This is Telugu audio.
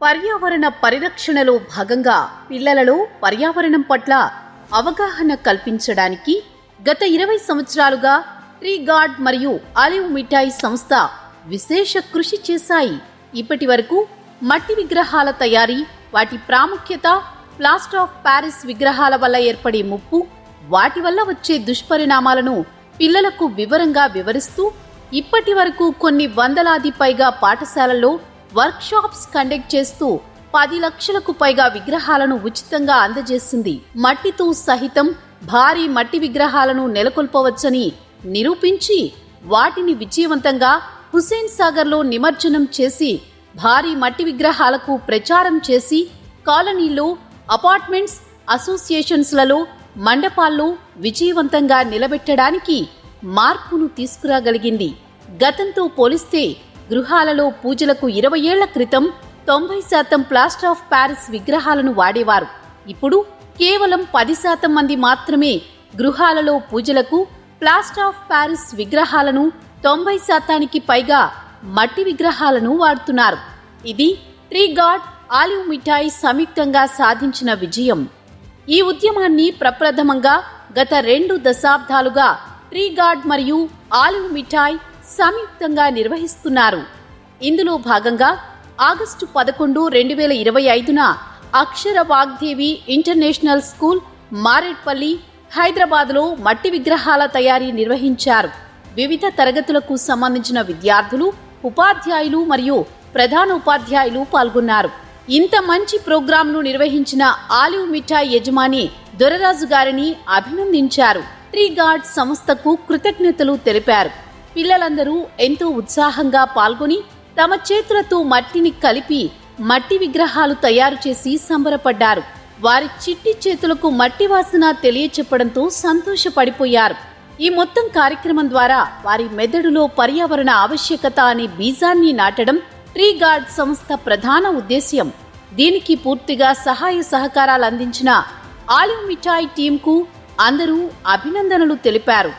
పర్యావరణ పరిరక్షణలో భాగంగా పిల్లలలో పర్యావరణం పట్ల అవగాహన కల్పించడానికి గత 20 సంవత్సరాలుగా ట్రీ గార్డ్ మరియు ఆలివ్ మిఠాయి సంస్థ విశేష కృషి చేశాయి. ఇప్పటి వరకు మట్టి విగ్రహాల తయారీ, వాటి ప్రాముఖ్యత, ప్లాస్టర్ ఆఫ్ ప్యారిస్ విగ్రహాల వల్ల ఏర్పడే ముప్పు, వాటి వల్ల వచ్చే దుష్పరిణామాలను పిల్లలకు వివరంగా వివరిస్తూ ఇప్పటి వరకు కొన్ని వందలాది పైగా పాఠశాలల్లో వర్క్షాప్స్ కండక్ట్ చేస్తూ 10 లక్షలకు పైగా విగ్రహాలను ఉచితంగా అందజేసింది. మట్టితో సహితం భారీ మట్టి విగ్రహాలను నెలకొల్పవచ్చని నిరూపించి వాటిని విజయవంతంగా హుస్సేన్ సాగర్లో నిమజ్జనం చేసి భారీ మట్టి విగ్రహాలకు ప్రచారం చేసి కాలనీల్లో, అపార్ట్మెంట్స్, అసోసియేషన్స్లలో, మండపాల్లో విజయవంతంగా నిలబెట్టడానికి మార్పును తీసుకురాగలిగింది. గతంతో పోలిస్తే గృహాలలో పూజలకు 20 ఏళ్ల క్రితం 90% ప్లాస్టర్ ఆఫ్ ప్యారిస్ విగ్రహాలను వాడేవారు. ఇప్పుడు కేవలం 10% మంది మాత్రమే గృహాలలో పూజలకు ప్లాస్టర్ ఆఫ్ ప్యారిస్ విగ్రహాలను, 90%కి పైగా మట్టి విగ్రహాలను వాడుతున్నారు. ఇది ట్రీ గార్డ్, ఆలివ్ మిఠాయి సంయుక్తంగా సాధించిన విజయం. ఈ ఉద్యమాన్ని ప్రప్రథమంగా గత 2 దశాబ్దాలుగా ట్రీ గార్డ్ మరియు ఆలివ్ మిఠాయి సంయుక్తంగా నిర్వహిస్తున్నారు. ఇందులో భాగంగా ఆగస్టు 11, 2025న అక్షర వాగ్దేవి ఇంటర్నేషనల్ స్కూల్, మారేడ్పల్లి, హైదరాబాద్లో మట్టి విగ్రహాల తయారీ నిర్వహించారు. వివిధ తరగతులకు సంబంధించిన విద్యార్థులు, ఉపాధ్యాయులు మరియు ప్రధాన ఉపాధ్యాయులు పాల్గొన్నారు. ఇంత మంచి ప్రోగ్రాంను నిర్వహించిన ఆలివ్ మిఠాయి యజమాని దొరరాజు గారిని అభినందించారు. ట్రీ గార్డ్ సంస్థకు కృతజ్ఞతలు తెలిపారు. పిల్లలందరూ ఎంతో ఉత్సాహంగా పాల్గొని తమ చేతులతో మట్టిని కలిపి మట్టి విగ్రహాలు తయారు చేసి సంబరపడ్డారు. వారి చిట్టి చేతులకు మట్టి వాసన తెలియచెప్పడంతో సంతోషపడిపోయారు. ఈ మొత్తం కార్యక్రమం ద్వారా వారి మెదడులో పర్యావరణ ఆవశ్యకత అనే బీజాన్ని నాటడం ట్రీ గార్డ్ సంస్థ ప్రధాన ఉద్దేశ్యం. దీనికి పూర్తిగా సహాయ సహకారాలు అందించిన ఆలివ్ మిఠాయి టీంకు అందరూ అభినందనలు తెలిపారు.